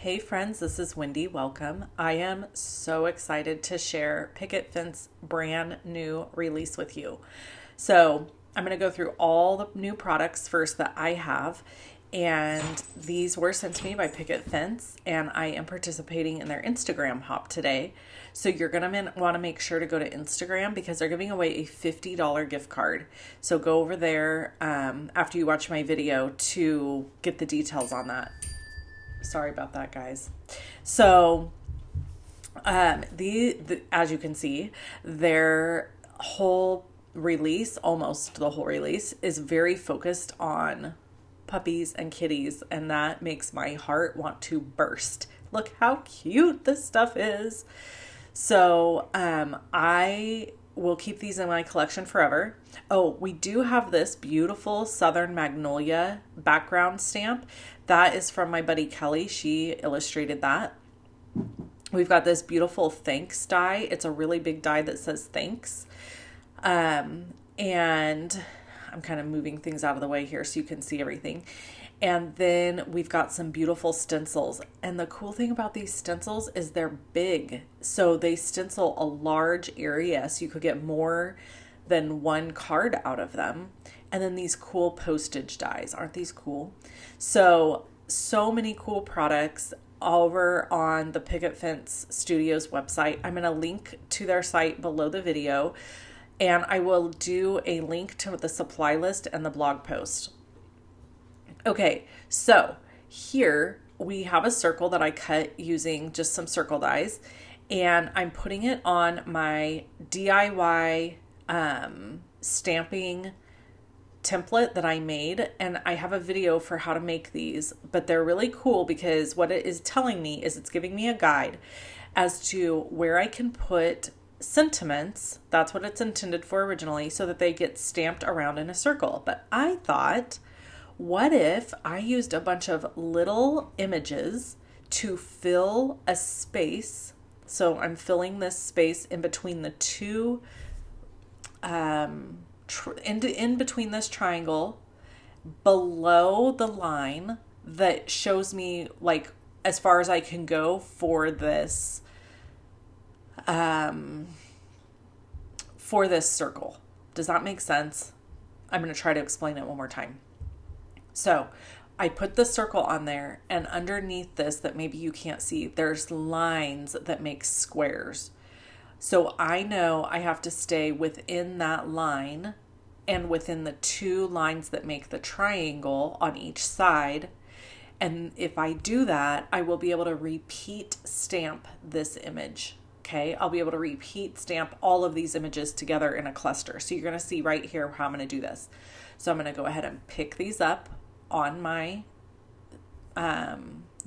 Hey friends, this is Wendy. Welcome. I am so excited to share Picket Fence brand new release with you. So I'm going to go through all the new products first that I have. And these were sent to me by Picket Fence, and I am participating in their Instagram hop today. So you're going to want to make sure to go to Instagram because they're giving away a $50 gift card. So go over there after you watch my video to get the details on that. Sorry about that, guys. So, as you can see, their whole release, almost the whole release, is very focused on puppies and kitties, and that makes my heart want to burst. Look how cute this stuff is. So, I will keep these in my collection forever. Oh, we do have this beautiful Southern Magnolia background stamp. That is from my buddy Kelly. She illustrated that. We've got this beautiful thanks die. It's a really big die that says thanks. And I'm kind of moving things out of the way here so you can see everything. And then we've got some beautiful stencils. And the cool thing about these stencils is they're big. So they stencil a large area so you could get more than one card out of them. And then these cool postage dies. Aren't these cool? So many cool products over on the Picket Fence Studios website. I'm going to link to their site below the video. And I will do a link to the supply list and the blog post. Okay, so here we have a circle that I cut using just some circle dies, and I'm putting it on my DIY stamping template that I made, and I have a video for how to make these, but they're really cool because what it is telling me is it's giving me a guide as to where I can put sentiments. That's what it's intended for originally, so that they get stamped around in a circle. But I thought, what if I used a bunch of little images to fill a space? So I'm filling this space in between the two, in between this triangle, below the line that shows me like as far as I can go for this, circle. Does that make sense? I'm going to try to explain it one more time. So I put the circle on there, and underneath this that maybe you can't see, there's lines that make squares. So I know I have to stay within that line and within the two lines that make the triangle on each side. And if I do that, I will be able to repeat stamp this image. Okay, I'll be able to repeat stamp all of these images together in a cluster. So you're going to see right here how I'm going to do this. So I'm going to go ahead and pick these up on my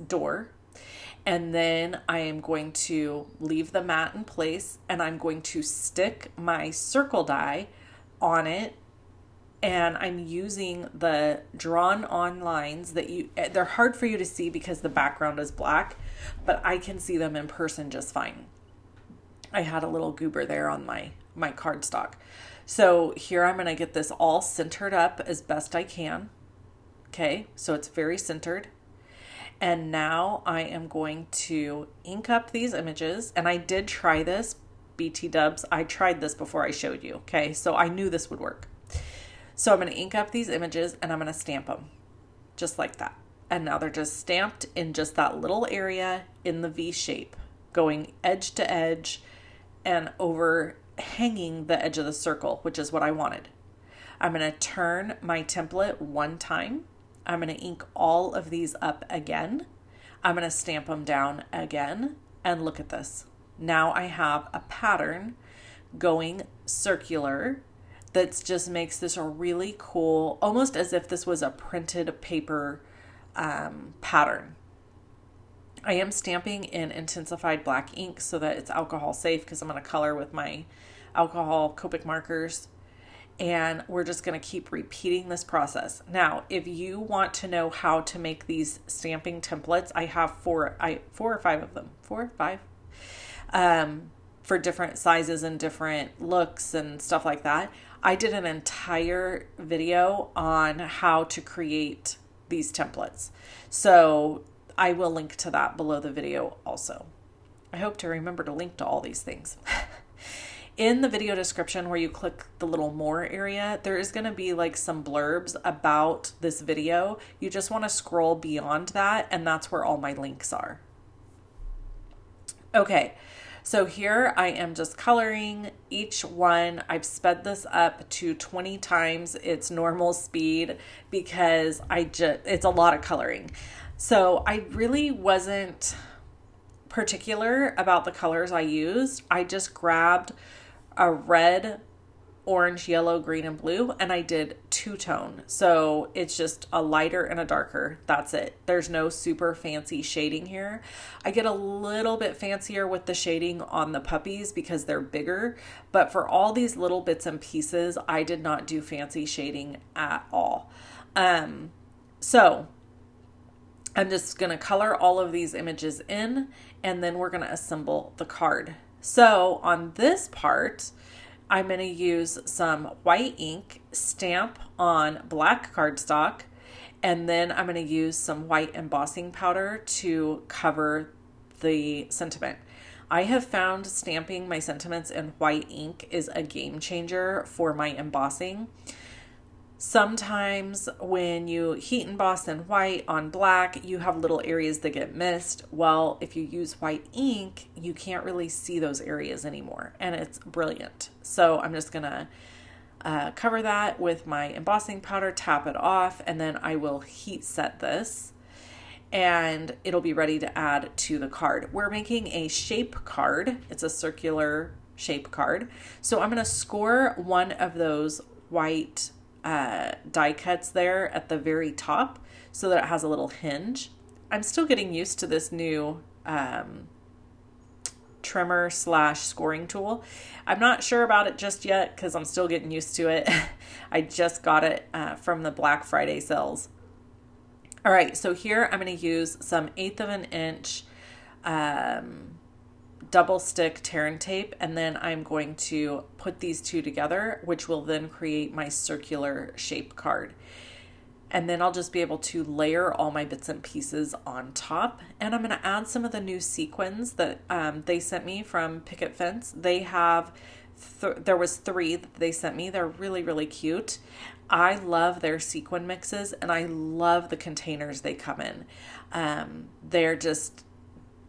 door, and then I am going to leave the mat in place, and I'm going to stick my circle die on it, and I'm using the drawn on lines that they're hard for you to see because the background is black, but I can see them in person just fine. I had a little goober there on my cardstock. So here I'm going to get this all centered up as best I can. Okay, so it's very centered. And now I am going to ink up these images. And I did try this, BT dubs. I tried this before I showed you. Okay, so I knew this would work. So I'm going to ink up these images and I'm going to stamp them just like that. And now they're just stamped in just that little area in the V shape, going edge to edge and overhanging the edge of the circle, which is what I wanted. I'm going to turn my template one time. I'm going to ink all of these up again. I'm going to stamp them down again. And look at this. Now I have a pattern going circular that just makes this a really cool, almost as if this was a printed paper pattern. I am stamping in intensified black ink so that it's alcohol safe because I'm going to color with my alcohol Copic markers. And we're just going to keep repeating this process. Now, if you want to know how to make these stamping templates, I have four or five of them, 4 or 5, for different sizes and different looks and stuff like that. I did an entire video on how to create these templates. So I will link to that below the video also. I hope to remember to link to all these things. In the video description where you click the little more area, there is going to be like some blurbs about this video. You just want to scroll beyond that, and that's where all my links are. Okay, so here I am just coloring each one. I've sped this up to 20 times its normal speed because it's a lot of coloring. So I really wasn't particular about the colors I used. I just grabbed a red, orange, yellow, green, and blue, and I did two-tone. So it's just a lighter and a darker. That's it. There's no super fancy shading here. I get a little bit fancier with the shading on the puppies because they're bigger, but for all these little bits and pieces, I did not do fancy shading at all. So I'm just going to color all of these images in, and then we're going to assemble the card. So on this part, I'm going to use some white ink, stamp on black cardstock, and then I'm going to use some white embossing powder to cover the sentiment. I have found stamping my sentiments in white ink is a game changer for my embossing. Sometimes when you heat emboss in white on black, you have little areas that get missed. Well, if you use white ink, you can't really see those areas anymore, and it's brilliant. So I'm just gonna cover that with my embossing powder, tap it off, and then I will heat set this, and it'll be ready to add to the card. We're making a shape card. It's a circular shape card. So I'm gonna score one of those white die cuts there at the very top so that it has a little hinge. I'm still getting used to this new trimmer / scoring tool. I'm not sure about it just yet because I'm still getting used to it. I just got it from the Black Friday sales. All right, so here I'm going to use some 1/8 of an inch double stick tear and tape, and then I'm going to put these two together, which will then create my circular shape card. And then I'll just be able to layer all my bits and pieces on top. And I'm going to add some of the new sequins that they sent me from Picket Fence. They have, there was 3 that they sent me. They're really, really cute. I love their sequin mixes, and I love the containers they come in.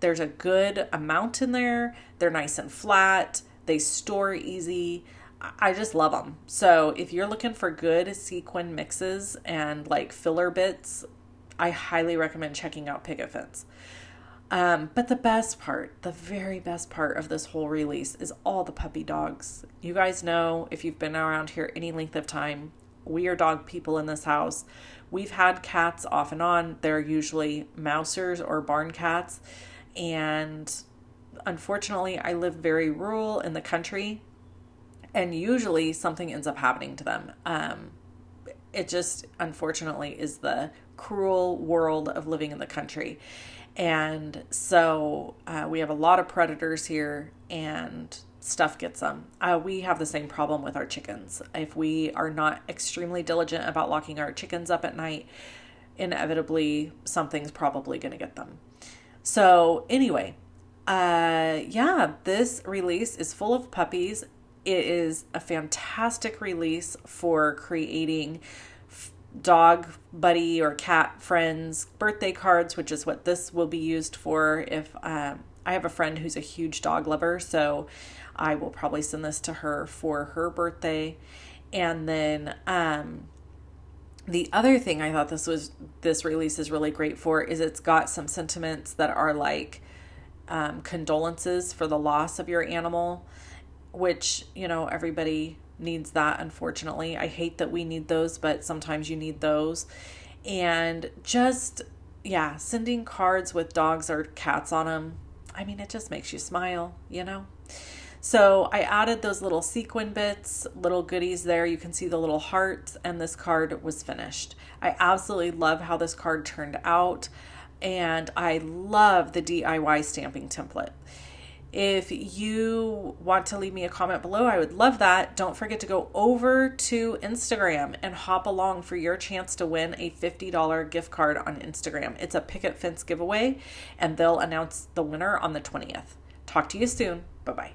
There's a good amount in there. They're nice and flat. They store easy. I just love them. So if you're looking for good sequin mixes and like filler bits, I highly recommend checking out Picket Fence. But the best part, the very best part of this whole release is all the puppy dogs. You guys know, if you've been around here any length of time, we are dog people in this house. We've had cats off and on. They're usually mousers or barn cats. And unfortunately, I live very rural in the country, and usually something ends up happening to them. It just, unfortunately, is the cruel world of living in the country. And so we have a lot of predators here, and stuff gets them. We have the same problem with our chickens. If we are not extremely diligent about locking our chickens up at night, inevitably something's probably going to get them. So anyway, yeah, this release is full of puppies. It is a fantastic release for creating dog buddy or cat friends birthday cards, which is what this will be used for. If I have a friend who's a huge dog lover, so I will probably send this to her for her birthday. And then the other thing I thought this release is really great for is it's got some sentiments that are like condolences for the loss of your animal, which, you know, everybody needs that, unfortunately. I hate that we need those, but sometimes you need those. And just, yeah, sending cards with dogs or cats on them, I mean, it just makes you smile, you know? So I added those little sequin bits, little goodies there. You can see the little hearts, and this card was finished. I absolutely love how this card turned out, and I love the DIY stamping template. If you want to leave me a comment below, I would love that. Don't forget to go over to Instagram and hop along for your chance to win a $50 gift card on Instagram. It's a Picket Fence giveaway, and they'll announce the winner on the 20th. Talk to you soon. Bye-bye.